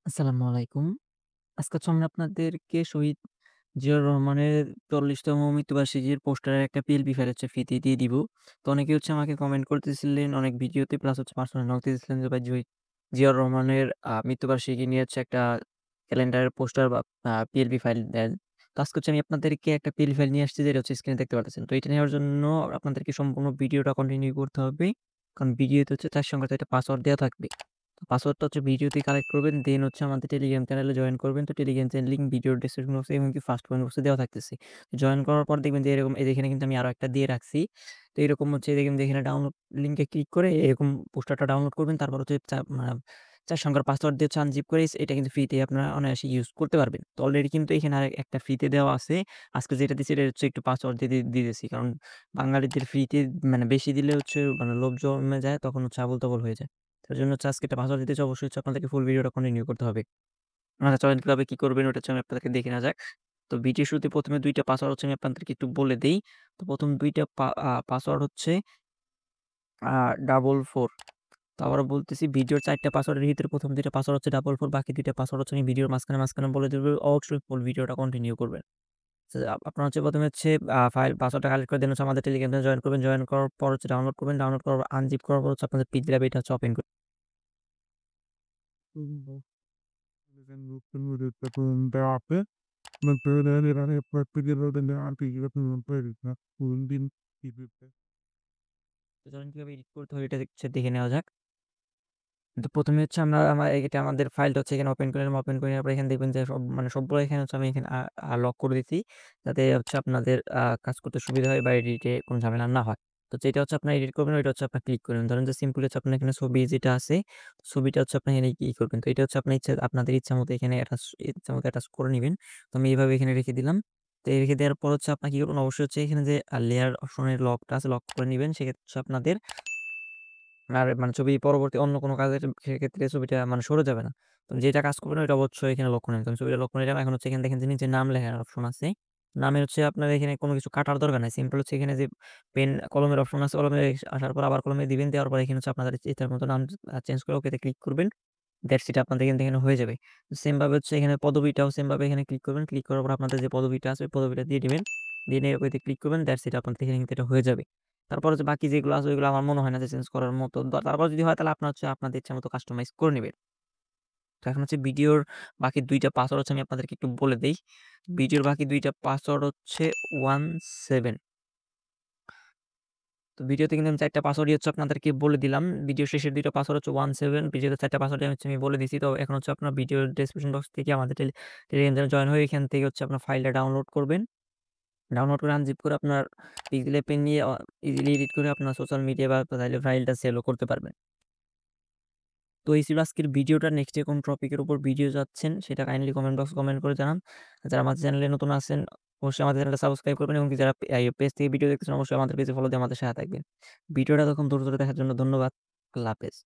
আসসালামু আলাইকুম। আজকে হচ্ছে আমি আপনাদেরকে শহীদ জিয়াউর রহমানের ৪০তম মৃত্যুবার্ষিকীর পোস্টারের একটা পিএলপি ফাইল হচ্ছে ফ্রিতে দিয়ে দিব। তো অনেকে হচ্ছে আমাকে কমেন্ট করতেছিলেন অনেক ভিডিওতে প্লাস হচ্ছে পার্সোনাল নক দিতেছিলেন যে ভাই জিয়াউর রহমানের মৃত্যুবার্ষিকী নিয়ে হচ্ছে একটা ক্যালেন্ডারের পোস্টার বা পিএলপি ফাইল দেন। তো আজকে হচ্ছে আমি আপনাদেরকে একটা পিএলপি ফাইল নিয়ে আসছি যেটা হচ্ছে স্ক্রিনে দেখতে পারতেছেন। তো এটা নেওয়ার জন্য আপনাদেরকে সম্পূর্ণ ভিডিওটা কন্টিনিউ করতে হবে। কারণ ভিডিওতে হচ্ছে তার সঙ্গে তো একটা পাসওয়ার্ড দেওয়া থাকবে। পাসওয়ার্ডটা হচ্ছে ভিডিওতে কালেক্ট করবেন। দেন হচ্ছে আমাদের টেলিগ্রাম চ্যানেলে জয়েন করবেন। তো টেলিগ্রাম চ্যানেল লিঙ্ক ভিডিওর ডেসক্রিপশন বক্সে এমনকি ফার্স্ট কমেন্ট বক্সে দেওয়া থাকতেছে। জয়েন করার পর দেখবেন যে এরকম এখানে কিন্তু আমি আরো একটা দিয়ে রাখছি। তো এরকম হচ্ছে দেখবেন যে এখানে ডাউনলোড লিঙ্কে ক্লিক করে এরকম পোস্টারটা ডাউনলোড করবেন। তারপর হচ্ছে ৪ সংখ্যার পাসওয়ার্ড দিয়ে হচ্ছে আনজিপ করে এটা কিন্তু ফ্রিতে আপনারা অনায়াসে ইউজ করতে পারবেন। তো অলরেডি কিন্তু এখানে একটা ফ্রিতে দেওয়া আছে। আজকে যেটা দিছি এটা হচ্ছে একটু পাসওয়ার্ড দিয়ে দিতেছি। কারণ বাঙালিদের ফ্রিতে বেশি দিলে হচ্ছে লোভ জমে যায় তখন হচ্ছে আবোল-তাবোল হয়ে যায়। তার জন্য হচ্ছে আজকে একটা পাসওয়ার্ড দিতে হচ্ছে অবশ্যই হচ্ছে আপনাদেরকে ফুল ভিডিওটা কন্টিনিউ করতে হবে। আচ্ছা চলেন কিভাবে কি করবেন ওটা হচ্ছে আমি আপনাদেরকে দেখে নেওয়া যাক। তো ভিডিওর শুরুতে ১ম এ ২ টা পাসওয়ার্ড হচ্ছে আমি আপনাদেরকে একটু বলে দেই। তো ১ম ২ টা পাসওয়ার্ড হচ্ছে আ ৪৪। তো আবারও বলতেছি ভিডিওর ৪ টা পাসওয়ার্ডের ভিতরে ১ম ২ টা পাসওয়ার্ড হচ্ছে ৪৪ বাকি ২ টা পাসওয়ার্ড হচ্ছে আমি ভিডিওর মাঝখানে বলে দেব। অবশ্যই ফুল ভিডিওটা কন্টিনিউ করবেন। তো আপনার হচ্ছে ১ম এ হচ্ছে ফাইল পাসওয়ার্ডটা কালেক্ট করে দেন হচ্ছে আমাদের টেলিগ্রাম চ্যানেলে জয়েন করবেন। জয়েন করার পর হচ্ছে ডাউনলোড করবেন। ডাউনলোড করার পর আনজিপ করার পর হচ্ছে আপনাদের পিনড্রাইভ এটা হচ্ছে ওপেন করবেন। দেওয়া আছে। তো চলেন কিভাবে এডিট করতে হয় এটা হচ্ছে দেখে নেওয়া যাক। তো ১ম এ হচ্ছে এটা আমাদের ফাইলটা হচ্ছে এখানে ওপেন করে নিলাম। ওপেন করে নেওয়ার পর এখানে দেখবেন যে সবগুলো এখানে হচ্ছে আমি এখানে লক করে দিচ্ছি। যাতে হচ্ছে আপনাদের কাজ করতে সুবিধা হয় বা এডিটে কোনো ঝামেলা না হয়। তো যেটা হচ্ছে আপনারা এডিট করবেন ওইটা হচ্ছে আপনারা ক্লিক করবেন। ধরেন যে সিম্পলি হচ্ছে আপনার এখানে ছবি যেটা আছে, ছবিটা হচ্ছে আপনি এখানে করবেন। তো এটা হচ্ছে আপনাদের ইচ্ছামত এখানে ইচ্ছামত অ্যাটাচ করে নিবেন। তো আমি এভাবে এখানে রেখে দিলাম। তো রেখে দেওয়ার পর হচ্ছে আপনার কি করবেন অবশ্যই হচ্ছে এখানে যে লেয়ার অপশনের লকটা আছে লক করে নিবেন। সেক্ষেত্রে হচ্ছে আপনাদের আর ছবি পরবর্তী অন্য কোনো কাজের সেক্ষেত্রে ছবিটা সরে যাবে না। তো যেটা কাজ করবেন ওইটা অবশ্যই এখানে লক্ষ্য নিবেন। তো আমি ছবিটা লক্ষ্য নিলাম। এখন হচ্ছে এখানে দেখেন যে নিচে নাম লেখার অপশন আছে। নামে হচ্ছে আপনার এখানে কোনো কিছু কাটার দরকার নাই। সিম্পল হচ্ছে এখানে যে পেন কলমের অপশন আছে, কলমে আসার পর আবার কলমে দিবেন। দেওয়ার পর এখানে হচ্ছে আপনাদের ইচ্ছার মতো নাম চেঞ্জ করে ওকেতে ক্লিক করবেন। দ্যাটস ইট আপনাদের কিন্তু এখানে হয়ে যাবে। সেম ভাবে হচ্ছে এখানে পদবিটাও সেম ভাবে এখানে ক্লিক করবেন। ক্লিক করার পর আপনাদের যে পদবিটা আছে ওই পদবিটা দিয়ে দিবেন। দিয়ে নিয়ে ওইতে ক্লিক করবেন। দ্যাটস ইট আপনাদের এখানে কিন্তু এটা হয়ে যাবে। তারপর হচ্ছে বাকি যেগুলো আছে ওইগুলো আমার মনে হয় না যে চেঞ্জ করার মতো। তারপর যদি হয় তাহলে আপনার হচ্ছে আপনাদের ইচ্ছামত কাস্টমাইজ করে নিবেন। তো এখন হচ্ছে ভিডিওর বাকি ২ টা পাসওয়ার্ড হচ্ছে আমি আপনাদেরকে একটু বলে দেই। ভিডিওর বাকি ২ টা পাসওয়ার্ড হচ্ছে 17। তো ভিডিওতে কিন্তু আমি ৪ টা পাসওয়ার্ডই হচ্ছে আপনাদেরকে বলে দিলাম। ভিডিও শেষের ২ টা পাসওয়ার্ড হচ্ছে 17 ভিডিওতে ৪ টা পাসওয়ার্ডই হচ্ছে আমি বলে দিছি। তো এখন হচ্ছে আপনার ভিডিওর ডেসক্রিপশন বক্স থেকে আমাদের টেলিগ্রাম চ্যানেলে জয়েন হয়ে এখান থেকে হচ্ছে আপনার ফাইলটা ডাউনলোড করবেন। ডাউনলোড করে আনজিপ করে আপনার পিক্সেল পেন নিয়ে ইজিলি এডিট করে আপনার সোশ্যাল মিডিয়া বা চাইলে ফাইলটা সেলও করতে পারবেন। তো এই ছিল আজকের ভিডিওটা। নেক্সট কোন টপিকের উপর ভিডিও চাচ্ছেন সেটা কাইন্ডলি কমেন্ট বক্সে কমেন্ট করে জানান। যারা আমাদের চ্যানেলে নতুন আছেন অবশ্যই আমাদের চ্যানেলটা সাবস্ক্রাইব করবেন এবং যারা পেজ থেকে ভিডিও দেখতেছেন অবশ্যই আমাদের পেজে ফলো দিয়ে আমাদের সাথে থাকবেন। ভিডিওটা এতক্ষণ ধৈর্য ধরে দেখার জন্য ধন্যবাদ। আল্লাহ হাফেজ।